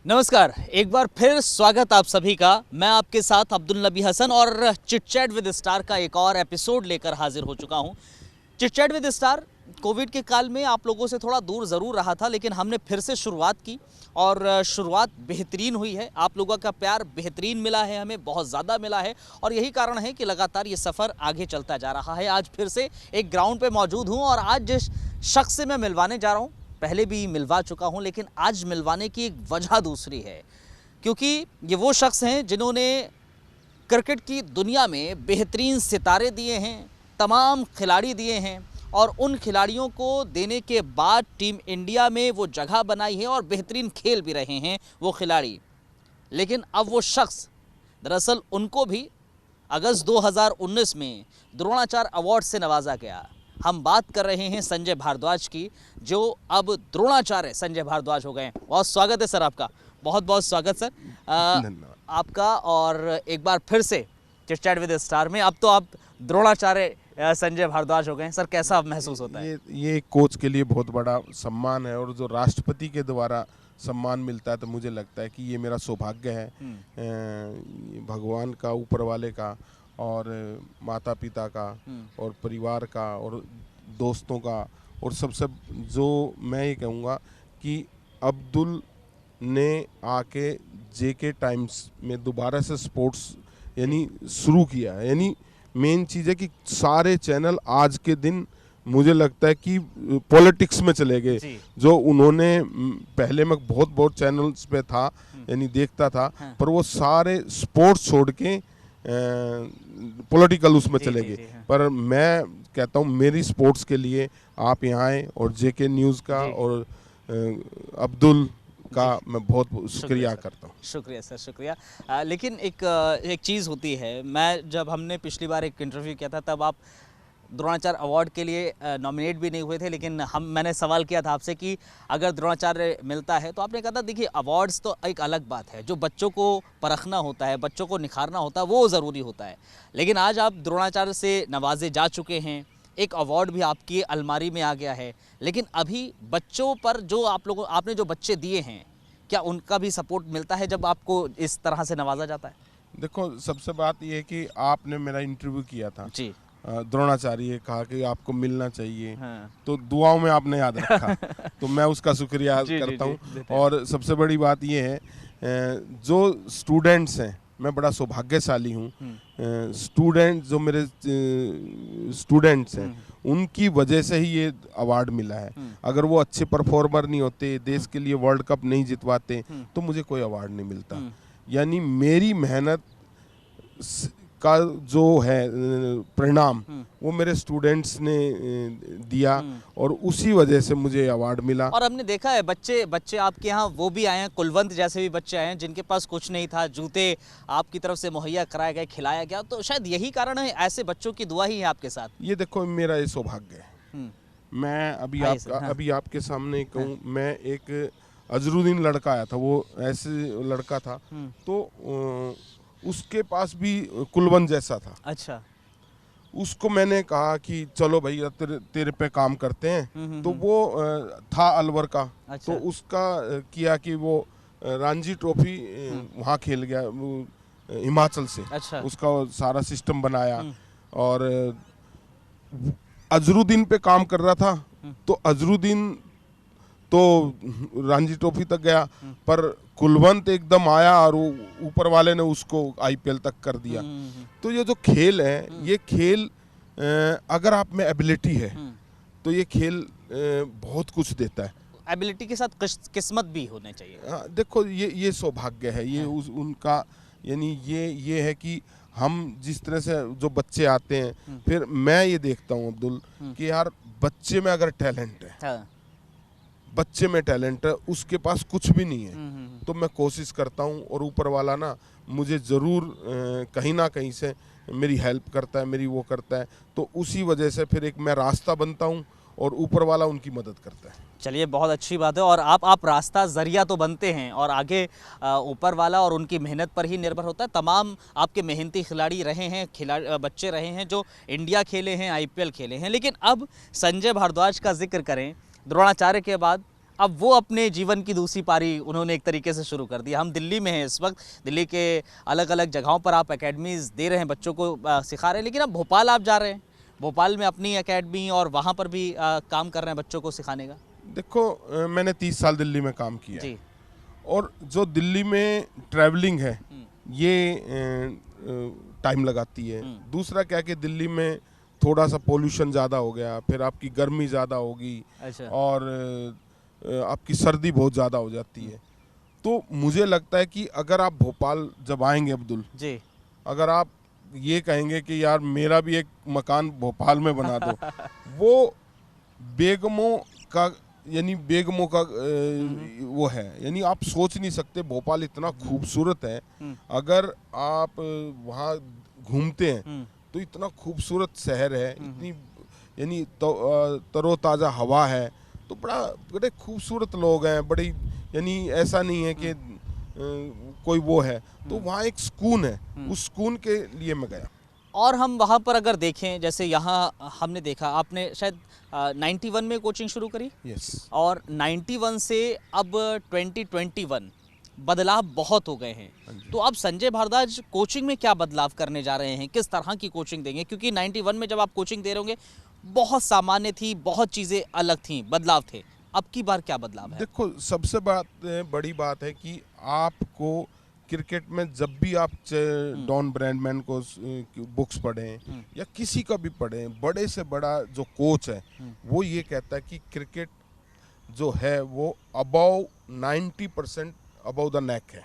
नमस्कार, एक बार फिर स्वागत आप सभी का। मैं आपके साथ अब्दुल नबी हसन और चिट चैट विद स्टार का एक और एपिसोड लेकर हाजिर हो चुका हूं। Chit chat with star Covid के काल में आप लोगों से थोड़ा दूर ज़रूर रहा था, लेकिन हमने फिर से शुरुआत की और शुरुआत बेहतरीन हुई है। आप लोगों का प्यार बेहतरीन मिला है, हमें बहुत ज़्यादा मिला है और यही कारण है कि लगातार ये सफ़र आगे चलता जा रहा है। आज फिर से एक ग्राउंड पे मौजूद हूँ और आज जिस शख्स से मैं मिलवाने जा रहा हूँ, पहले भी मिलवा चुका हूं, लेकिन आज मिलवाने की एक वजह दूसरी है, क्योंकि ये वो शख्स हैं जिन्होंने क्रिकेट की दुनिया में बेहतरीन सितारे दिए हैं, तमाम खिलाड़ी दिए हैं और उन खिलाड़ियों को देने के बाद टीम इंडिया में वो जगह बनाई है और बेहतरीन खेल भी रहे हैं वो खिलाड़ी। लेकिन अब वो शख्स, दरअसल उनको भी अगस्त 2019 में द्रोणाचार्य अवार्ड से नवाजा गया। हम बात कर रहे हैं संजय भारद्वाज की, जो अब द्रोणाचार्य संजय भारद्वाज हो गए हैं। बहुत स्वागत है सर आपका, बहुत बहुत स्वागत सर आपका। और एक बार फिर से चिट चैट विद स्टार में अब तो आप द्रोणाचार्य संजय भारद्वाज हो गए हैं। सर कैसा महसूस होता है? ये कोच के लिए बहुत बड़ा सम्मान है और जो राष्ट्रपति के द्वारा सम्मान मिलता है तो मुझे लगता है कि ये मेरा सौभाग्य है, भगवान का, ऊपर वाले का और माता पिता का और परिवार का और दोस्तों का। और सबसे जो मैं ये कहूँगा कि अब्दुल ने आके जेके टाइम्स में दोबारा से स्पोर्ट्स यानी शुरू किया है। यानी मेन चीज़ है कि सारे चैनल आज के दिन मुझे लगता है कि पॉलिटिक्स में चले गए। जो उन्होंने पहले मैं बहुत चैनल्स पे था, यानी देखता था, पर वो सारे स्पोर्ट्स छोड़ के पॉलिटिकल उसमें चले गए। पर मैं कहता हूँ मेरी स्पोर्ट्स के लिए आप यहाँ आए और जेके न्यूज़ का और अब्दुल का मैं बहुत शुक्रिया करता हूँ। शुक्रिया सर, शुक्रिया। लेकिन एक चीज़ होती है, मैं जब हमने पिछली बार एक इंटरव्यू किया था तब आप द्रोणाचार्य अवार्ड के लिए नॉमिनेट भी नहीं हुए थे, लेकिन मैंने सवाल किया था आपसे कि अगर द्रोणाचार्य मिलता है तो आपने कहा था देखिए अवार्ड्स तो एक अलग बात है, जो बच्चों को परखना होता है, बच्चों को निखारना होता है, वो ज़रूरी होता है। लेकिन आज आप द्रोणाचार्य से नवाजे जा चुके हैं, एक अवार्ड भी आपकी अलमारी में आ गया है, लेकिन अभी बच्चों पर जो आपने जो बच्चे दिए हैं, क्या उनका भी सपोर्ट मिलता है जब आपको इस तरह से नवाजा जाता है? देखो, सबसे बात ये है कि आपने मेरा इंटरव्यू किया था जी, द्रोणाचार्य कहा कि आपको मिलना चाहिए, तो दुआओं में आपने याद रखा तो मैं उसका शुक्रिया करता हूँ। और सबसे बड़ी बात ये है, जो स्टूडेंट्स हैं, मैं बड़ा सौभाग्यशाली हूँ। स्टूडेंट जो मेरे स्टूडेंट्स हैं उनकी वजह से ही ये अवार्ड मिला है। अगर वो अच्छे परफॉर्मर नहीं होते, देश के लिए वर्ल्ड कप नहीं जितवाते, तो मुझे कोई अवार्ड नहीं मिलता। यानी मेरी मेहनत का जो है परिणाम वो मेरे स्टूडेंट्स ने दिया और उसी वजह से मुझे अवार्ड मिला। और हमने देखा है बच्चे आपके यहाँ वो भी आए हैं, कुलवंत जैसे भी बच्चे आए हैं जिनके पास कुछ नहीं था, जूते आपकी तरफ से मुहैया कराए गए, खिलाया गया। तो शायद यही कारण है, ऐसे बच्चों की दुआ ही है आपके साथ। ये देखो, मेरा ये सौभाग्य है। मैं अभी आपके सामने कहूँ, मैं एक अजरुद्दीन लड़का आया था, वो ऐसे लड़का था, तो उसके पास भी कुलवंत जैसा था। अच्छा। उसको मैंने कहा कि चलो भैया तेरे पे काम करते हैं। तो वो था अलवर का। अच्छा। तो उसका किया कि वो रणजी ट्रॉफी वहाँ खेल गया हिमाचल से। अच्छा। उसका सारा सिस्टम बनाया और अजरुद्दीन पे काम कर रहा था। तो अजरुद्दीन तो रणजी ट्रॉफी तक गया, पर कुलवंत एकदम आया और ऊपर वाले ने उसको आईपीएल तक कर दिया। तो ये जो खेल है, ये खेल अगर आप में एबिलिटी है तो ये खेल बहुत कुछ देता है। एबिलिटी के साथ किस्मत भी होनी चाहिए। देखो, ये सौभाग्य है, ये उनका, यानी ये है कि हम जिस तरह से जो बच्चे आते हैं, फिर मैं ये देखता हूँ अब्दुल कि यार बच्चे में अगर टैलेंट है, बच्चे में टैलेंट है, उसके पास कुछ भी नहीं है, तो मैं कोशिश करता हूँ और ऊपर वाला ना मुझे ज़रूर कहीं ना कहीं से मेरी हेल्प करता है, मेरी वो करता है। तो उसी वजह से फिर एक मैं रास्ता बनता हूँ और ऊपर वाला उनकी मदद करता है। चलिए, बहुत अच्छी बात है। और आप रास्ता ज़रिया तो बनते हैं और आगे ऊपर वाला और उनकी मेहनत पर ही निर्भर होता है। तमाम आपके मेहनती खिलाड़ी रहे हैं, बच्चे रहे हैं जो इंडिया खेले हैं, आईपीएल खेले हैं। लेकिन अब संजय भारद्वाज का जिक्र करें, द्रोणाचार्य के बाद अब वो अपने जीवन की दूसरी पारी उन्होंने एक तरीके से शुरू कर दिया। हम दिल्ली में हैं इस वक्त, दिल्ली के अलग अलग जगहों पर आप एकेडमीज़ दे रहे हैं, बच्चों को सिखा रहे हैं, लेकिन अब भोपाल आप जा रहे हैं, भोपाल में अपनी एकेडमी और वहाँ पर भी काम कर रहे हैं बच्चों को सिखाने का। देखो मैंने 30 साल दिल्ली में काम किया है जी। और जो दिल्ली में ट्रैवलिंग है ये टाइम लगाती है। दूसरा क्या कि दिल्ली में थोड़ा सा पोल्यूशन ज़्यादा हो गया, फिर आपकी गर्मी ज़्यादा होगी अच्छा। और आपकी सर्दी बहुत ज़्यादा हो जाती है। तो मुझे लगता है कि अगर आप भोपाल जब आएंगे अब्दुल जी। अगर आप ये कहेंगे कि यार मेरा भी एक मकान भोपाल में बना दो वो बेगमों का यानी बेगमों का वो है, यानी आप सोच नहीं सकते भोपाल इतना खूबसूरत है। अगर आप वहाँ घूमते हैं तो इतना खूबसूरत शहर है, इतनी यानी तरोताज़ा हवा है, तो बड़े खूबसूरत लोग हैं, बड़ी यानी ऐसा नहीं है कि कोई वो है, तो वहाँ एक सुकून है, उस सुकून के लिए मैं गया। और हम वहाँ पर अगर देखें, जैसे यहाँ हमने देखा आपने शायद 91 में कोचिंग शुरू करी। यस। और 91 से अब 2021 बदलाव बहुत हो गए हैं। तो अब संजय भारद्वाज कोचिंग में क्या बदलाव करने जा रहे हैं, किस तरह की कोचिंग देंगे? क्योंकि 91 में जब आप कोचिंग दे रहे होंगे बहुत सामान्य थी, बहुत चीज़ें अलग थी, बदलाव थे। अब की बार क्या बदलाव है? देखो सबसे बड़ी बात है कि आपको क्रिकेट में जब भी आप डॉन ब्रैडमैन को बुक्स पढ़ें या किसी का भी पढ़ें, बड़े से बड़ा जो कोच है वो ये कहता है कि क्रिकेट जो है वो अबव 90% अबव द नेक है।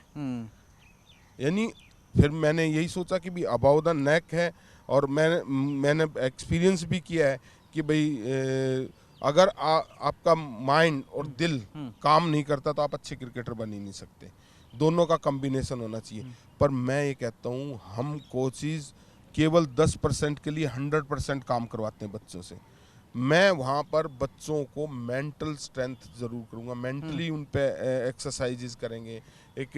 यानी फिर मैंने यही सोचा कि भी अबव द नेक है, और मैंने एक्सपीरियंस भी किया है कि भाई अगर आपका माइंड और दिल काम नहीं करता तो आप अच्छे क्रिकेटर बन ही नहीं सकते, दोनों का कॉम्बिनेशन होना चाहिए। पर मैं ये कहता हूँ हम कोचेस केवल 10% के लिए 100% काम करवाते हैं बच्चों से। मैं वहाँ पर बच्चों को मेंटल स्ट्रेंथ ज़रूर करूँगा, मेंटली उन पे एक्सरसाइजेज करेंगे। एक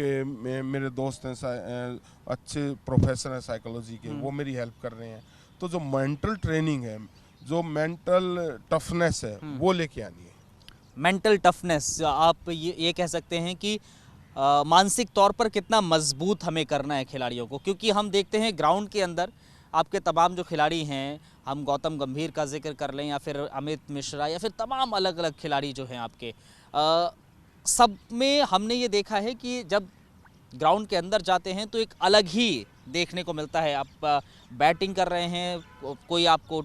मेरे दोस्त हैं अच्छे प्रोफेसर हैं साइकोलॉजी के, वो मेरी हेल्प कर रहे हैं। तो जो मेंटल ट्रेनिंग है, जो मेंटल टफनेस है, वो लेके आनी है। मेंटल टफनेस, आप ये कह सकते हैं कि मानसिक तौर पर कितना मजबूत हमें करना है खिलाड़ियों को, क्योंकि हम देखते हैं ग्राउंड के अंदर आपके तमाम जो खिलाड़ी हैं, हम गौतम गंभीर का जिक्र कर लें या फिर अमित मिश्रा या फिर तमाम अलग अलग खिलाड़ी जो हैं आपके, सब में हमने ये देखा है कि जब ग्राउंड के अंदर जाते हैं तो एक अलग ही देखने को मिलता है। आप बैटिंग कर रहे हैं, कोई आपको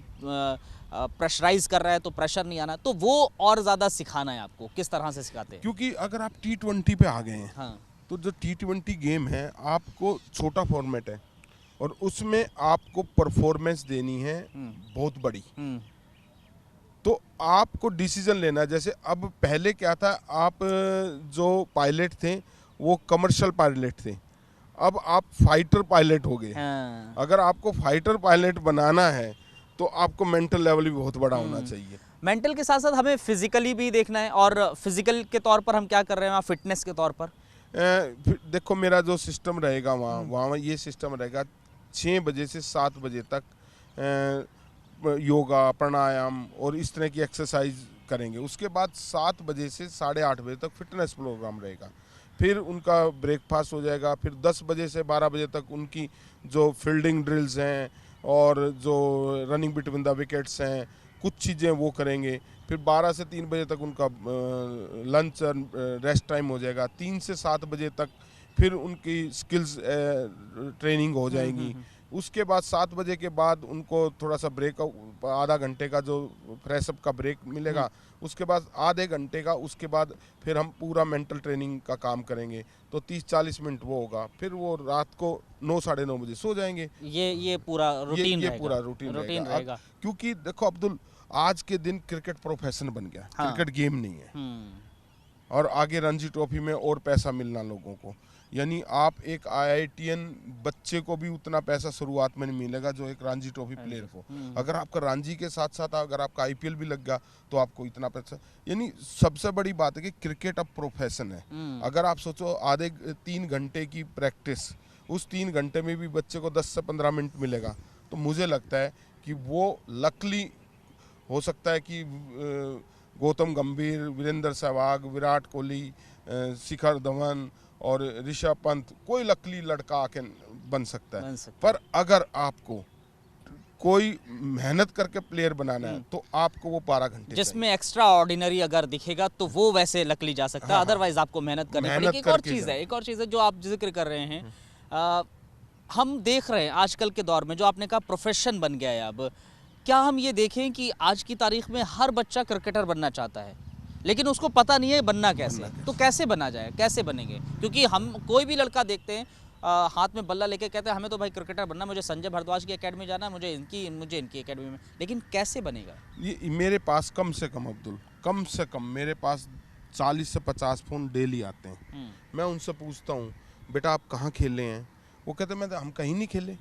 प्रेशराइज कर रहा है तो प्रेशर नहीं आना, तो वो और ज़्यादा सिखाना है आपको। किस तरह से सिखाते हैं? क्योंकि अगर आप T20 पे आ गए हैं, हाँ। तो जो T20 गेम है आपको छोटा फॉर्मेट है और उसमें आपको परफॉर्मेंस देनी है बहुत बड़ी। तो आपको डिसीजन लेना है। जैसे अब पहले क्या था, आप जो पायलट थे वो कमर्शियल पायलट थे, अब आप फाइटर पायलट हो गए। हाँ। अगर आपको फाइटर पायलट बनाना है तो आपको मेंटल लेवल भी बहुत बड़ा होना चाहिए। मेंटल के साथ साथ हमें फिजिकली भी देखना है, और फिजिकल के तौर पर हम क्या कर रहे हैं, फिटनेस के तौर पर? देखो मेरा जो सिस्टम रहेगा वहाँ ये सिस्टम रहेगा 6 बजे से 7 बजे तक योगा प्राणायाम और इस तरह की एक्सरसाइज करेंगे। उसके बाद 7 बजे से 8:30 बजे तक फिटनेस प्रोग्राम रहेगा, फिर उनका ब्रेकफास्ट हो जाएगा, फिर 10 बजे से 12 बजे तक उनकी जो फील्डिंग ड्रिल्स हैं और जो रनिंग बिटवीन द विकेट्स हैं कुछ चीज़ें वो करेंगे, फिर 12 से 3 बजे तक उनका लंच रेस्ट टाइम हो जाएगा, 3 से 7 बजे तक फिर उनकी स्किल्स ट्रेनिंग हो जाएगी। उसके बाद 7 बजे के बाद उनको थोड़ा सा ब्रेक, आधा घंटे का जो फ्रेशअप का ब्रेक मिलेगा, उसके बाद आधे घंटे का, उसके बाद फिर हम पूरा मेंटल ट्रेनिंग का काम करेंगे, तो 30-40 मिनट वो होगा, फिर वो रात को 9-9:30 बजे सो जाएंगे। ये पूरा रूटीन ये पूरा रूटीन रहेगा। क्योंकि देखो अब्दुल, आज के दिन क्रिकेट प्रोफेशन बन गया। हाँ। क्रिकेट गेम नहीं है। और आगे रणजी ट्रॉफी में और पैसा मिलना लोगों को, यानी आप एक IITN बच्चे को भी उतना पैसा शुरुआत में नहीं मिलेगा जो एक रणजी ट्रॉफी प्लेयर को। अगर आपका रणजी के साथ साथ अगर आपका IPL भी लग गया तो आपको इतना पैसा, यानी सबसे बड़ी बात है कि क्रिकेट अब प्रोफेशन है। अगर आप सोचो आधे 3 घंटे की प्रैक्टिस, उस 3 घंटे में भी बच्चे को 10 से 15 मिनट मिलेगा, तो मुझे लगता है कि वो लकली हो सकता है कि गौतम गंभीर, वीरेंद्र सहवाग, विराट कोहली, शिखर धवन और ऋषभ पंत, कोई लकली लड़का आके बन सकता है। पर अगर आपको कोई मेहनत करके प्लेयर बनाना है तो आपको वो 12 घंटे जिसमें एक्स्ट्रा ऑर्डिनरी अगर दिखेगा तो वो वैसे लकली जा सकता है। अदरवाइज आपको मेहनत करनी पड़ेगी। एक और चीज़ है जो आप जिक्र कर रहे हैं, हम देख रहे हैं आजकल के दौर में जो आपने कहा प्रोफेशन बन गया है। अब क्या हम ये देखें कि आज की तारीख में हर बच्चा क्रिकेटर बनना चाहता है, लेकिन उसको पता नहीं है बनना कैसे। तो कैसे बना जाए, कैसे बनेंगे? क्योंकि हम कोई भी लड़का देखते हैं हाथ में बल्ला लेके कहते हैं हमें तो भाई क्रिकेटर बनना, मुझे संजय भारद्वाज की एकेडमी जाना है, मुझे इनकी एकेडमी में। लेकिन कैसे बनेगा ये? मेरे पास कम से कम मेरे पास 40 से 50 फ़ोन डेली आते हैं। मैं उनसे पूछता हूँ बेटा आप कहाँ खेले हैं? वो कहते हैं हम कहीं नहीं खेले,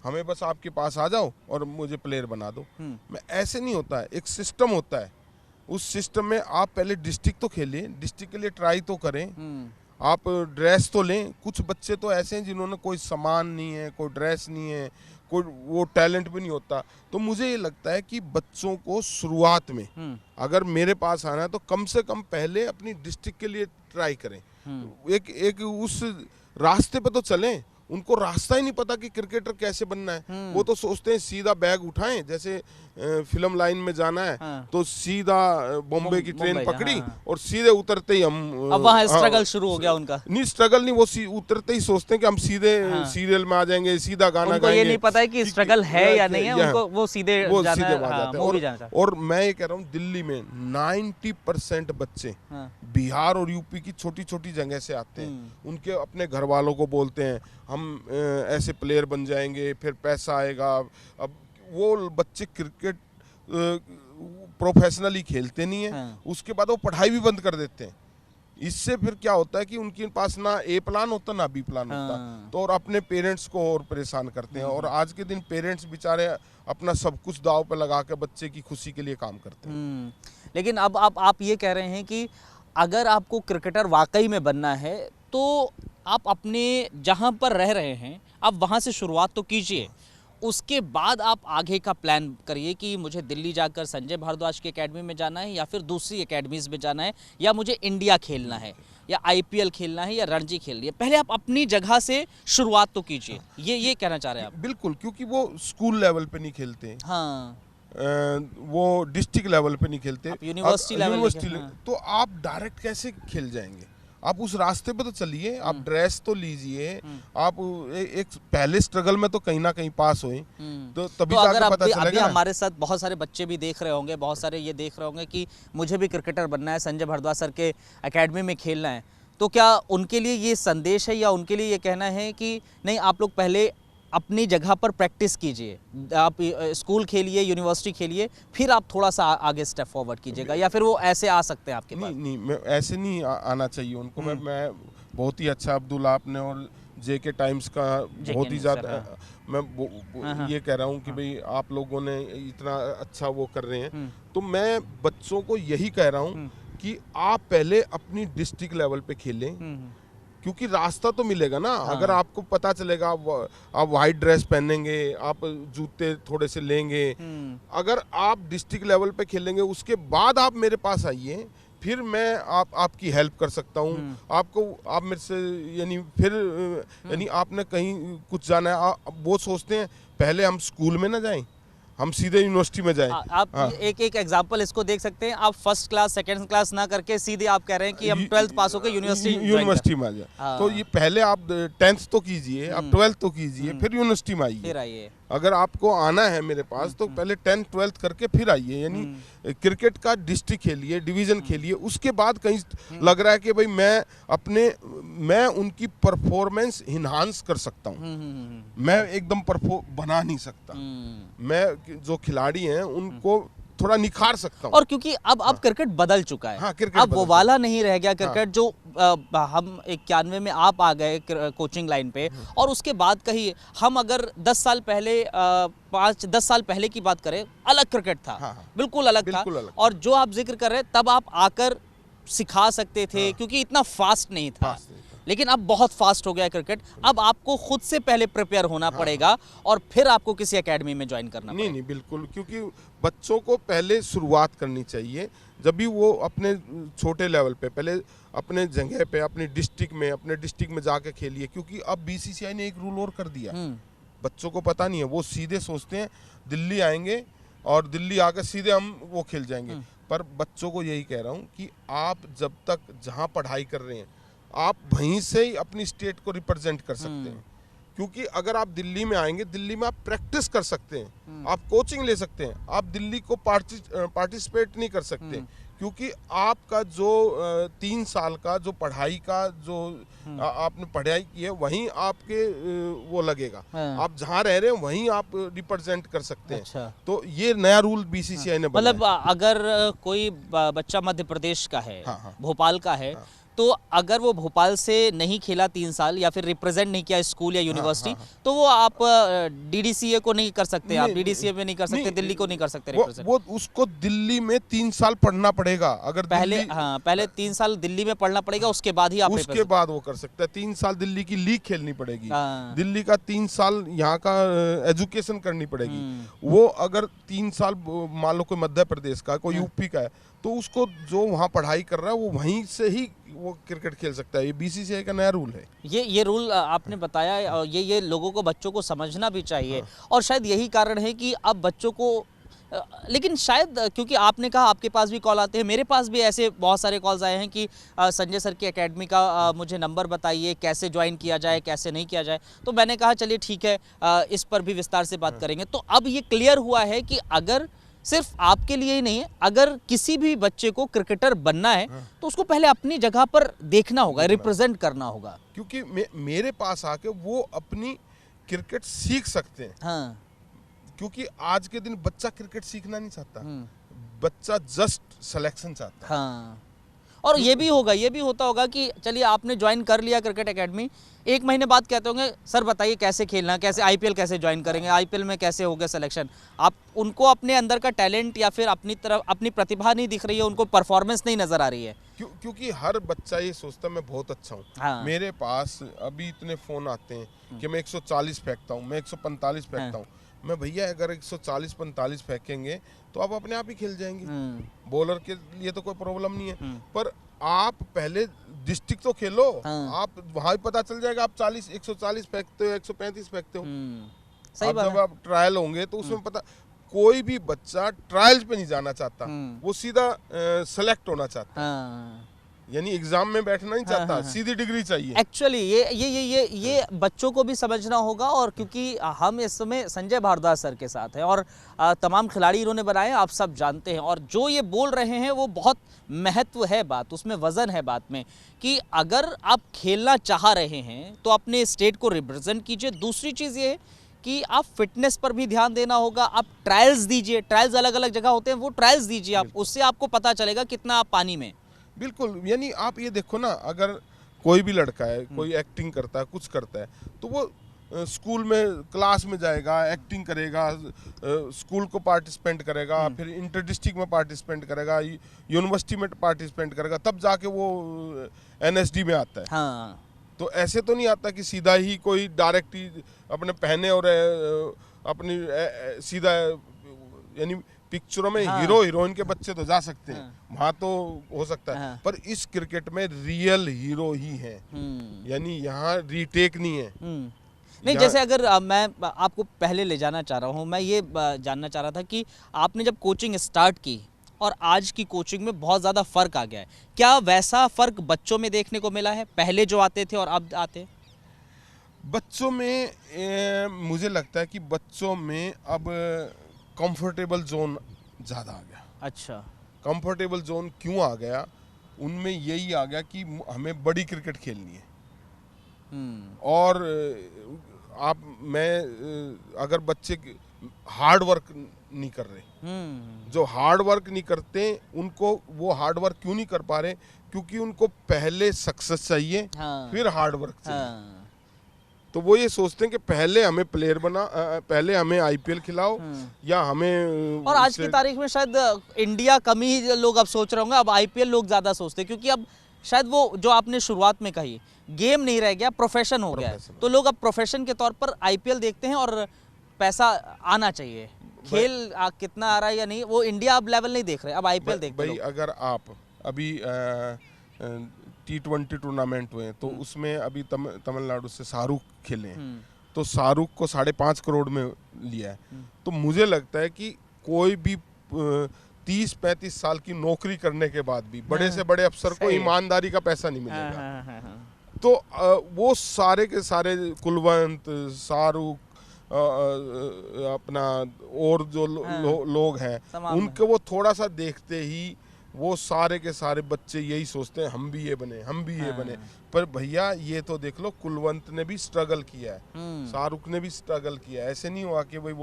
हमें बस आपके पास आ जाओ और मुझे प्लेयर बना दो। मैं ऐसे नहीं होता है, एक सिस्टम होता है। उस सिस्टम में आप पहले डिस्ट्रिक्ट तो खेलिए, डिस्ट्रिक्ट के लिए ट्राई तो करें, आप ड्रेस तो लें। कुछ बच्चे तो ऐसे हैं जिन्होंने कोई सामान नहीं है, कोई ड्रेस नहीं है, कोई वो टैलेंट भी नहीं होता। तो मुझे ये लगता है कि बच्चों को शुरुआत में अगर मेरे पास आना है तो कम से कम पहले अपनी डिस्ट्रिक्ट के लिए ट्राई करें। एक उस रास्ते पे तो चलें। उनको रास्ता ही नहीं पता कि क्रिकेटर कैसे बनना है। वो तो सोचते हैं सीधा बैग उठाएं, जैसे फिल्म लाइन में जाना है तो सीधा बॉम्बे की ट्रेन पकड़ी और सीधे उतरते ही हम अब वहाँ स्ट्रगल शुरू हो गया उनका। नहीं स्ट्रगल नहीं, वो उतरते ही सोचते हैं कि हम सीधे सीरियल में आ जाएंगे, सीधा गाना गाएंगे। ये नहीं पता है कि स्ट्रगल है या नहीं है, उनको वो सीधे जाते हैं। और मैं ये कह रहा हूँ दिल्ली में 90% बच्चे बिहार और यूपी की छोटी छोटी जगह से आते हैं। उनके अपने घर वालों को बोलते हैं हम ऐसे प्लेयर बन जाएंगे, फिर पैसा आएगा। अब वो बच्चे क्रिकेट प्रोफेशनली खेलते नहीं है, उसके बाद वो पढ़ाई भी बंद कर देते हैं। इससे फिर क्या होता है कि उनके पास ना ए प्लान होता ना बी प्लान होता, तो और अपने पेरेंट्स को और परेशान करते हैं। और आज के दिन पेरेंट्स बेचारे अपना सब कुछ दाव पे लगा के बच्चे की खुशी के लिए काम करते हैं। लेकिन अब आप ये कह रहे हैं कि अगर आपको क्रिकेटर वाकई में बनना है तो आप अपने जहाँ पर रह रहे हैं आप वहाँ से शुरुआत तो कीजिए, उसके बाद आप आगे का प्लान करिए कि मुझे दिल्ली जाकर संजय भारद्वाज की एकेडमी में जाना है या फिर दूसरी एकेडमीज़ में जाना है, या मुझे इंडिया खेलना है या IPL खेलना है या रणजी खेलनी है। पहले आप अपनी जगह से शुरुआत तो कीजिए। ये कहना चाह रहे हैं आप? बिल्कुल, क्योंकि वो स्कूल लेवल पे नहीं खेलते। हाँ, वो डिस्ट्रिक्ट लेवल पे नहीं खेलते, यूनिवर्सिटी लेवल। तो आप डायरेक्ट कैसे खेल जाएंगे? आप उस रास्ते पे तो चलिए, आप ड्रेस तो लीजिए, आप एक पहले स्ट्रगल में तो कहीं ना कहीं पास हुए तो तभी तो अगर पता चलेगा। अभी हमारे साथ बहुत सारे बच्चे भी देख रहे होंगे, बहुत सारे ये देख रहे होंगे कि मुझे भी क्रिकेटर बनना है, संजय भारद्वाज सर के एकेडमी में खेलना है, तो क्या उनके लिए ये संदेश है या उनके लिए ये कहना है कि नहीं आप लोग पहले अपनी जगह पर प्रैक्टिस कीजिए, आप स्कूल खेलिए, यूनिवर्सिटी खेलिए, फिर आप थोड़ा सा आगे स्टेप फॉरवर्ड कीजिएगा, या फिर वो ऐसे आ सकते हैं आपके पास? नहीं, मैं ऐसे नहीं आना चाहिए उनको। मैं बहुत ही अच्छा अब्दुल आपने और JK टाइम्स का बहुत ही ज़्यादा मैं ये कह रहा हूँ कि भाई आप लोगों ने इतना अच्छा वो कर रहे हैं। तो मैं बच्चों को यही कह रहा हूँ कि आप पहले अपनी डिस्ट्रिक्ट लेवल पे खेलें, क्योंकि रास्ता तो मिलेगा ना। अगर आपको पता चलेगा आप वाइट ड्रेस पहनेंगे, आप जूते थोड़े से लेंगे, अगर आप डिस्ट्रिक्ट लेवल पे खेलेंगे उसके बाद आप मेरे पास आइए, फिर मैं आपकी हेल्प कर सकता हूँ। आपको आप मेरे से यानी आपने कहीं कुछ जाना है, वो सोचते हैं पहले हम स्कूल में ना जाएं, हम सीधे यूनिवर्सिटी में जाएं। आप एक एग्जांपल इसको देख सकते हैं। आप फर्स्ट क्लास सेकंड क्लास ना करके सीधे आप कह रहे हैं कि हम 12th पास होकर यूनिवर्सिटी में आ जाए। तो ये पहले आप 10th तो कीजिए, आप 12th तो कीजिए, फिर यूनिवर्सिटी में आइए। अगर आपको आना है मेरे पास तो पहले 10th 12th करके फिर आइए, यानी क्रिकेट का डिस्ट्रिक्ट खेलिए, डिवीजन खेलिए, उसके बाद कहीं लग रहा है कि भाई मैं उनकी परफॉर्मेंस इन्हांस कर सकता हूँ। मैं एकदम बना नहीं सकता, मैं जो खिलाड़ी हैं उनको थोड़ा निखार सकता हूँ। और क्योंकि अब क्रिकेट बदल चुका है, अब वो वाला नहीं रह गया क्रिकेट जो हम 91 में आप आ गए कोचिंग लाइन पे, और उसके बाद कहीं हम अगर 10 साल पहले 5-10 साल पहले की बात करें, अलग क्रिकेट था। बिल्कुल अलग था। और जो आप जिक्र कर रहे हैं तब आप आकर सिखा सकते थे, क्योंकि इतना फास्ट नहीं था। लेकिन अब बहुत फास्ट हो गया है क्रिकेट, अब आपको खुद से पहले प्रिपेयर होना पड़ेगा और फिर आपको किसी एकेडमी में ज्वाइन करना पड़ेगा। नहीं बिल्कुल, क्योंकि बच्चों को पहले शुरुआत करनी चाहिए। जब भी वो अपने छोटे लेवल पे पहले अपने जगह पे अपने डिस्ट्रिक्ट में जाके खेलिए, क्योंकि अब बीसीसीआई ने एक रूल और कर दिया। बच्चों को पता नहीं है, वो सीधे सोचते हैं दिल्ली आएंगे और दिल्ली आकर सीधे हम वो खेल जाएंगे। पर बच्चों को यही कह रहा हूँ कि आप जब तक जहाँ पढ़ाई कर रहे हैं आप वहीं से ही अपनी स्टेट को रिप्रेजेंट कर सकते हैं। क्योंकि अगर आप दिल्ली में आएंगे, दिल्ली में आप प्रैक्टिस कर सकते हैं, आप कोचिंग ले सकते हैं, आप दिल्ली को पार्टिसिपेट नहीं कर सकते, क्योंकि आपका जो 3 साल का जो पढ़ाई का जो आपने पढ़ाई की है वहीं आपके वो लगेगा। आप जहाँ रह रहे हैं वहीं आप रिप्रेजेंट कर सकते हैं। अच्छा। तो ये नया रूल बीसीसीआई ने बनाया। मतलब अगर कोई बच्चा मध्य प्रदेश का है, हाँ। भोपाल का है, तो अगर वो भोपाल से नहीं खेला 3 साल या फिर रिप्रेजेंट नहीं किया स्कूल या यूनिवर्सिटी, तो वो आप डीडीसीए को नहीं कर सकते, आप डीडीसीए में नहीं कर सकते, दिल्ली को नहीं कर सकते रिप्रेजेंट। वो उसको दिल्ली में 3 साल पढ़ना पड़ेगा। अगर पहले पहले 3 साल दिल्ली में पढ़ना पड़ेगा, उसके बाद ही आप उसके बाद वो कर सकता है। 3 साल दिल्ली की लीग खेलनी पड़ेगी, दिल्ली का 3 साल यहाँ का एजुकेशन करनी पड़ेगी। वो अगर 3 साल मान लो कोई मध्य प्रदेश का, कोई यूपी का है, तो उसको जो वहाँ पढ़ाई कर रहा है वो वहीं से ही वो क्रिकेट खेल सकता है। ये बीसीसीआई का नया रूल है। ये रूल आपने बताया, और ये लोगों को, बच्चों को समझना भी चाहिए। और शायद यही कारण है कि अब बच्चों को, लेकिन शायद क्योंकि आपने कहा आपके पास भी कॉल आते हैं, मेरे पास भी ऐसे बहुत सारे कॉल्स आए हैं कि संजय सर की एकेडमी का मुझे नंबर बताइए, कैसे ज्वाइन किया जाए, कैसे नहीं किया जाए। तो मैंने कहा चलिए ठीक है, इस पर भी विस्तार से बात करेंगे। तो अब ये क्लियर हुआ है कि अगर सिर्फ आपके लिए ही नहीं है, अगर किसी भी बच्चे को क्रिकेटर बनना है तो उसको पहले अपनी जगह पर देखना होगा, रिप्रेजेंट करना होगा। क्योंकि मेरे पास आके वो अपनी क्रिकेट सीख सकते हैं। हाँ। क्योंकि आज के दिन बच्चा क्रिकेट सीखना नहीं चाहता, बच्चा जस्ट सिलेक्शन चाहता है। हाँ। और ये भी होता होगा कि चलिए आपने ज्वाइन कर लिया क्रिकेट एकेडमी, 1 महीने बाद कहते होंगे सर बताइए कैसे खेलना, कैसे आईपीएल कैसे ज्वाइन करेंगे, आईपीएल में कैसे होगा सिलेक्शन। आप उनको अपने अंदर का टैलेंट या फिर अपनी प्रतिभा नहीं दिख रही है, उनको परफॉर्मेंस नहीं नजर आ रही है। क्योंकि हर बच्चा ये सोचता मैं बहुत अच्छा हूँ। हाँ। मेरे पास अभी इतने फोन आते हैं कि मैं 140 फेंकता हूँ, मैं 145 फेंकता हूँ। मैं भैया अगर 140-45 फेंकेंगे तो आप अपने आप ही खेल जाएंगे, बॉलर के लिए तो कोई प्रॉब्लम नहीं है। पर आप पहले डिस्ट्रिक्ट तो खेलो। आप वहां भी पता चल जाएगा आप 140 फेंकते हो, 135 फेंकते हो। सही बात है। जब आप ट्रायल होंगे तो उसमें पता, कोई भी बच्चा ट्रायल्स पे नहीं जाना चाहता, वो सीधा सेलेक्ट होना चाहता है। यानी एग्जाम में बैठना नहीं चाहता, सीधी डिग्री चाहिए। एक्चुअली ये बच्चों को भी समझना होगा। और क्योंकि हम इस समय संजय भारद्वाज सर के साथ हैं और तमाम खिलाड़ी इन्होंने बनाए, आप सब जानते हैं। और जो ये बोल रहे हैं वो बहुत महत्व है बात, उसमें वजन है बात में, कि अगर आप खेलना चाह रहे हैं तो अपने स्टेट को रिप्रेजेंट कीजिए। दूसरी चीज़ ये है कि आप फिटनेस पर भी ध्यान देना होगा। आप ट्रायल्स दीजिए, ट्रायल्स अलग अलग जगह होते हैं, वो ट्रायल्स दीजिए आप, उससे आपको पता चलेगा कितना आप पानी में। बिल्कुल, यानी आप ये देखो ना, अगर कोई भी लड़का है, कोई एक्टिंग करता है, कुछ करता है, तो वो स्कूल में क्लास में जाएगा, एक्टिंग करेगा, स्कूल को पार्टिसिपेंट करेगा, फिर इंटर डिस्ट्रिक्ट में पार्टिसिपेंट करेगा, यूनिवर्सिटी में पार्टिसिपेंट करेगा, तब जाके वो एनएसडी में आता है। हाँ। तो ऐसे तो नहीं आता कि सीधा ही कोई डायरेक्ट ही अपने पहने और अपनी सीधा, यानी पिक्चरों में हीरो हीरोइन के बच्चे तो जा सकते हैं, वहाँ तो हो सकता है। पर इस क्रिकेट में रियल हीरो ही है, यानी यहाँ रीटेक नहीं है। नहीं, जैसे अगर मैं आपको पहले ले जाना चाह रहा हूँ, मैं ये जानना चाह रहा था कि आपने जब कोचिंग स्टार्ट की और आज की कोचिंग में बहुत ज़्यादा फ़र्क आ गया है, क्या वैसा फ़र्क बच्चों में देखने को मिला है, पहले जो आते थे और अब आते? बच्चों में मुझे लगता है कि बच्चों में अब कंफर्टेबल जोन ज़्यादा आ गया। अच्छा। कंफर्टेबल जोन क्यों आ गया? उनमें यही आ गया कि हमें बड़ी क्रिकेट खेलनी है। और अगर बच्चे हार्ड वर्क नहीं कर रहे, जो हार्ड वर्क नहीं करते, उनको वो हार्ड वर्क क्यों नहीं कर पा रहे? क्योंकि उनको पहले सक्सेस चाहिए, फिर हार्ड वर्क चाहिए। तो वो ये सोचते हैं कि पहले हमें प्लेयर बना, पहले हमें आईपीएल खिलाओ, या हमें। और आज की तारीख में शायद इंडिया कम ही लोग अब सोच रहे होंगे, अब आईपीएल लोग ज़्यादा सोचते हैं, क्योंकि अब शायद वो जो आपने शुरुआत में कही, गेम नहीं रह गया, प्रोफेशन हो गया है। तो लोग अब प्रोफेशन के तौर पर आईपीएल देखते हैं और पैसा आना चाहिए। खेल कितना आ रहा है या नहीं, वो इंडिया अब लेवल नहीं देख रहे, अब आईपीएल देखते हैं भाई अगर आप अभी T20 टूर्नामेंट हुए तो उसमें अभी तमिलनाडु से शाहरुख खेले हैं, तो शाहरुख को 5.5 करोड़ में लिया है। तो मुझे लगता है कि कोई भी 30-35 साल की नौकरी करने के बाद भी बड़े से बड़े अफसर को ईमानदारी का पैसा नहीं मिलेगा। तो वो सारे के सारे कुलवंत, शाहरुख, अपना और जो लोग हैं, उनके वो थोड़ा सा देखते ही वो सारे के सारे बच्चे यही सोचते हैं हम भी ये बने, हम भी ये बने। पर भैया ये तो देख लो, कुलवंत ने भी स्ट्रगल किया है, शाहरुख ने भी स्ट्रगल किया है। ऐसे नहीं हुआ कि भाई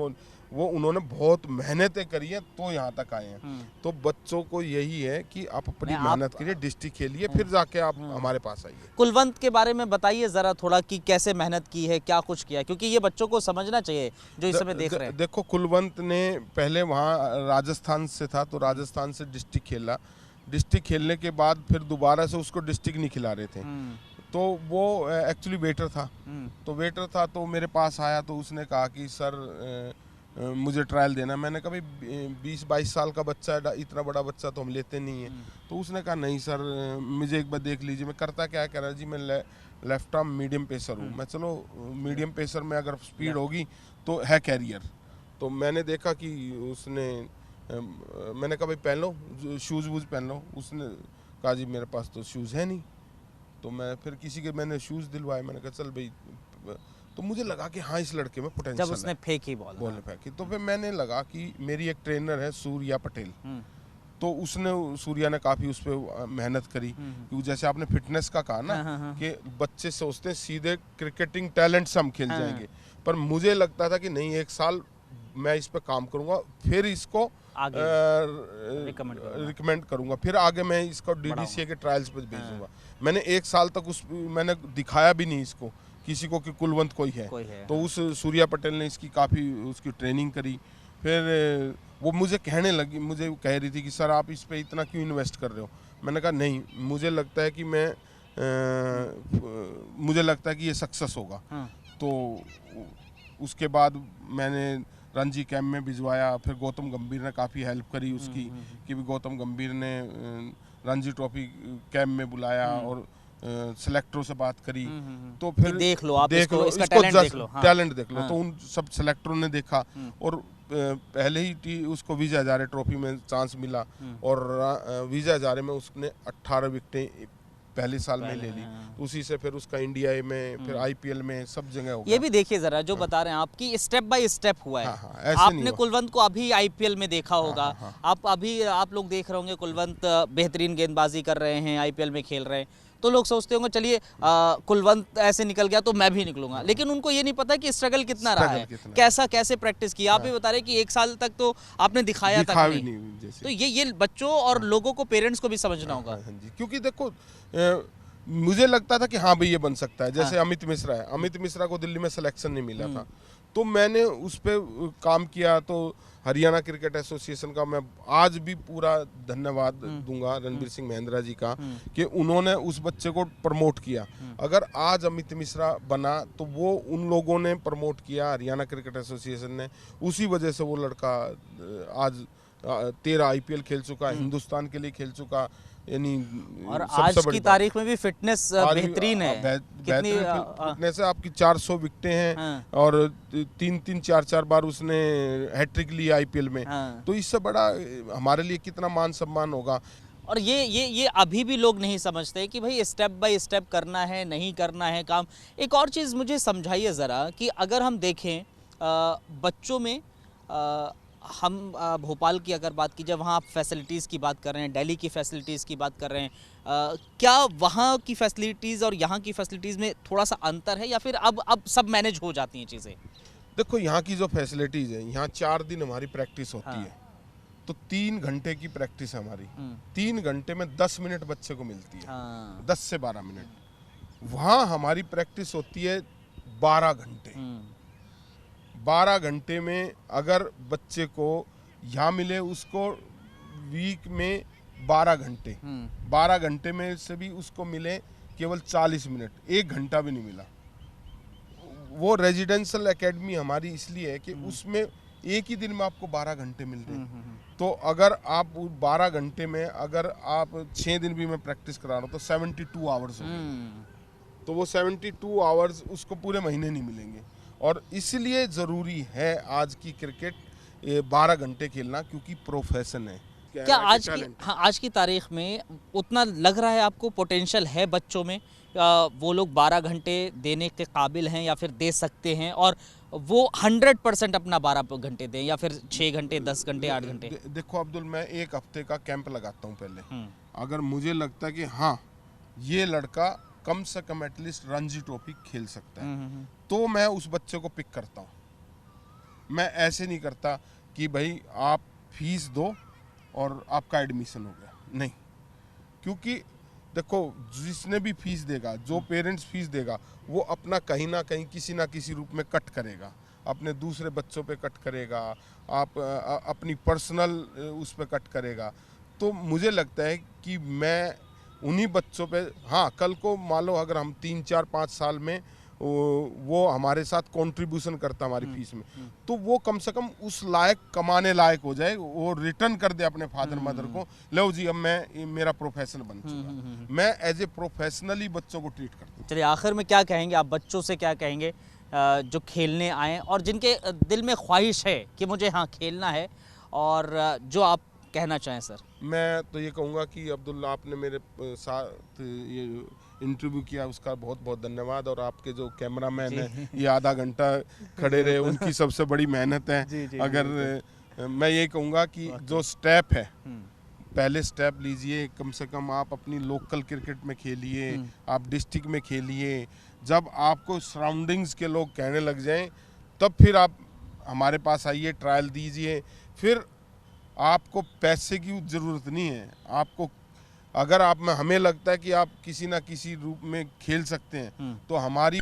वो उन्होंने बहुत मेहनतें करी है तो यहाँ तक आए हैं। तो बच्चों को यही है कि आप अपनी मेहनत करिए, डिस्ट्रिक्ट खेलिए, फिर जाके आप हमारे पास आइए। कुलवंत के बारे में बताइए जरा थोड़ा कि कैसे मेहनत की है, क्या कुछ किया है, क्योंकि ये बच्चों को समझना चाहिए जो इस समय देख रहे हैं। देखो, कुलवंत ने पहले वहाँ राजस्थान से था, तो राजस्थान से डिस्ट्रिक्ट खेला। डिस्ट्रिक्ट खेलने के बाद फिर दोबारा से उसको डिस्ट्रिक्ट नहीं खिला रहे थे, तो वो एक्चुअली वेटर था। तो वेटर था तो मेरे पास आया, तो उसने कहा कि सर मुझे ट्रायल देना। मैंने कहा भाई 20-22 साल का बच्चा है, इतना बड़ा बच्चा तो हम लेते नहीं है। तो उसने कहा नहीं सर, मुझे एक बार देख लीजिए। मैं करता क्या है, कह रहा जी मैं लेफ्ट आर्म मीडियम पेसर हूँ। मैं चलो मीडियम पेसर में अगर स्पीड होगी तो है कैरियर। तो मैंने देखा कि उसने, मैंने कहा भाई पहन लो, शूज़ वूज़ पहन लो। उसने कहा जी मेरे पास तो शूज़ है नहीं। तो मैं फिर किसी के मैंने शूज़ दिलवाए। मैंने कहा चल भाई, तो मुझे लगा कि हाँ इस लड़के में पोटेंशियल है। जब उसने फेंकी बॉल फेंकी, तो फिर मैंने लगा कि मेरी एक ट्रेनर है सूर्या पटेल, तो सूर्या ने काफ़ी उस पर मेहनत करी। कि जैसे आपने फिटनेस का कहा ना, कि बच्चे सोचते हैं सीधे क्रिकेटिंग टैलेंट से हम खेल जाएंगे, पर मुझे लगता था कि नहीं, 1 साल मैं इस पर काम करूँगा, फिर इसको रिकमेंड करूँगा, फिर आगे मैं इसको DDCA के ट्रायल्स पर भेजूँगा। मैंने 1 साल तक मैंने दिखाया भी नहीं इसको किसी को कि कुलवंत कोई है। तो उस सूर्या पटेल ने इसकी काफ़ी उसकी ट्रेनिंग करी। फिर वो मुझे कहने लगी, मुझे कह रही थी कि सर आप इस पे इतना क्यों इन्वेस्ट कर रहे हो। मैंने कहा नहीं, मुझे लगता है कि मुझे लगता है कि ये सक्सेस होगा। तो उसके बाद मैंने रणजी कैंप में भिजवाया। फिर गौतम गंभीर ने काफ़ी हेल्प करी उसकी, कि भी गौतम गंभीर ने रणजी ट्रॉफी कैंप में बुलाया और सेलेक्टरों से बात करी। तो फिर देख लो आप, इसका टैलेंट देख लो। तो उन सब सेलेक्टरों ने देखा और पहले ही उसको विजय हजारे ट्रॉफी में चांस मिला, और विजय हजारे में उसने 18 विकेटें पहले साल में ले ली। उसी से फिर उसका इंडिया में, फिर IPL में, सब जगह हो गया। ये भी देखिए जरा, जो बता रहे हैं आपकी स्टेप बाय स्टेप हुआ है। आपने कुलवंत को अभी IPL में देखा होगा। आप लोग देख रहे होंगे कुलवंत बेहतरीन गेंदबाजी कर रहे हैं, IPL में खेल रहे हैं, तो लोग सोचते होंगे चलिए कुलवंत ऐसे निकल गया तो मैं भी निकलूंगा। लेकिन उनको ये नहीं पता कि स्ट्रगल कितना रहा है, कैसे प्रैक्टिस की। आप भी बता रहे कि 1 साल तक तो आपने दिखाया तक नहीं। तो ये बच्चों और लोगों को, पेरेंट्स को भी समझना होगा। क्योंकि देखो, मुझे लगता था कि हाँ भाई ये बन सकता है। जैसे अमित मिश्रा है, अमित मिश्रा को दिल्ली में सिलेक्शन नहीं मिला था, तो मैंने उस पर काम किया। तो हरियाणा क्रिकेट एसोसिएशन का मैं आज भी पूरा धन्यवाद दूंगा रणबीर सिंह महेंद्रा जी का, कि उन्होंने उस बच्चे को प्रमोट किया। अगर आज अमित मिश्रा बना तो वो उन लोगों ने प्रमोट किया, हरियाणा क्रिकेट एसोसिएशन ने। उसी वजह से वो लड़का आज 13 IPL खेल चुका, हिंदुस्तान के लिए खेल चुका। यानी और आज की तारीख में भी फिटनेस बेहतरीन है। कितनी फिटनेस है आपकी, 400 विकेटें हैं और 3-3, 4-4 बार उसने हैट्रिक ली IPL में। तो इससे बड़ा हमारे लिए कितना मान सम्मान होगा। और ये अभी भी लोग नहीं समझते कि भाई स्टेप बाय स्टेप करना है, नहीं करना है काम। एक और चीज़ मुझे समझाइए ज़रा कि अगर हम देखें बच्चों में, हम भोपाल की अगर बात कीजिए, वहाँ आप फैसिलिटीज़ की बात कर रहे हैं, दिल्ली की फैसिलिटीज़ की बात कर रहे हैं, क्या वहाँ की फैसिलिटीज़ और यहाँ की फैसिलिटीज़ में थोड़ा सा अंतर है, या फिर अब सब मैनेज हो जाती हैं चीज़ें? देखो, यहाँ की जो फैसिलिटीज़ है, यहाँ 4 दिन हमारी प्रैक्टिस होती है, तो 3 घंटे की प्रैक्टिस है हमारी। 3 घंटे में 10 मिनट बच्चे को मिलती है, 10 से 12 मिनट। वहाँ हमारी प्रैक्टिस होती है 12 घंटे। 12 घंटे में अगर बच्चे को यहाँ मिले, उसको वीक में 12 घंटे, हम्म। 12 घंटे में से भी उसको मिले केवल 40 मिनट, 1 घंटा भी नहीं मिला। वो रेजिडेंशियल एकेडमी हमारी इसलिए है कि उसमें एक ही दिन में आपको 12 घंटे मिल रहे हैं। तो अगर आप 12 घंटे में अगर आप 6 दिन भी मैं प्रैक्टिस करा रहा हूँ तो 72 आवर्स हो गए। तो वो 72 आवर्स उसको पूरे महीने नहीं मिलेंगे। और इसलिए ज़रूरी है आज की क्रिकेट 12 घंटे खेलना, क्योंकि प्रोफेशन है। क्या आज की, हाँ, आज की तारीख में उतना लग रहा है आपको पोटेंशियल है बच्चों में, वो लोग 12 घंटे देने के काबिल हैं या फिर दे सकते हैं, और वो 100% अपना 12 घंटे दें या फिर 6 घंटे, 10 घंटे, 8 घंटे? देखो अब्दुल, मैं 1 हफ्ते का कैंप लगाता हूँ पहले। अगर मुझे लगता है कि हाँ ये लड़का कम से कम एटलीस्ट रणजी ट्रॉफी खेल सकता है, तो मैं उस बच्चे को पिक करता हूँ। मैं ऐसे नहीं करता कि भाई आप फीस दो और आपका एडमिशन हो गया, नहीं। क्योंकि देखो जिसने भी फीस देगा, जो पेरेंट्स फीस देगा, वो अपना कहीं ना कहीं किसी ना किसी रूप में कट करेगा, अपने दूसरे बच्चों पे कट करेगा, आप अपनी पर्सनल उस पे कट करेगा। तो मुझे लगता है कि मैं उन्हीं बच्चों पे, हाँ कल को मान लो अगर हम 3, 4, 5 साल में वो हमारे साथ कंट्रीब्यूशन करता हमारी फीस में, तो वो कम से कम उस लायक, कमाने लायक हो जाए, वो रिटर्न कर दे अपने फादर मदर को, लो जी अब मैं मेरा प्रोफेशन बन चुका। मैं एज ए प्रोफेशनली बच्चों को ट्रीट करता हूँ। चलिए, आखिर में क्या कहेंगे आप बच्चों से, क्या कहेंगे जो खेलने आए और जिनके दिल में ख्वाहिश है कि मुझे हाँ खेलना है, और जो आप कहना चाहें सर? मैं तो ये कहूँगा कि अब्दुल्ला, आपने मेरे साथ ये इंटरव्यू किया, उसका बहुत बहुत धन्यवाद। और आपके जो कैमरामैन हैं, ये आधा घंटा खड़े रहे, उनकी सबसे बड़ी मेहनत है। अगर मैं ये कहूँगा कि जो स्टेप है, पहले स्टेप लीजिए, कम से कम आप अपनी लोकल क्रिकेट में खेलिए, आप डिस्ट्रिक्ट में खेलिए। जब आपको सराउंडिंग्स के लोग कहने लग जाएं, तब फिर आप हमारे पास आइए, ट्रायल दीजिए। फिर आपको पैसे की ज़रूरत नहीं है। आपको अगर आप में हमें लगता है कि आप किसी ना किसी रूप में खेल सकते हैं, तो हमारी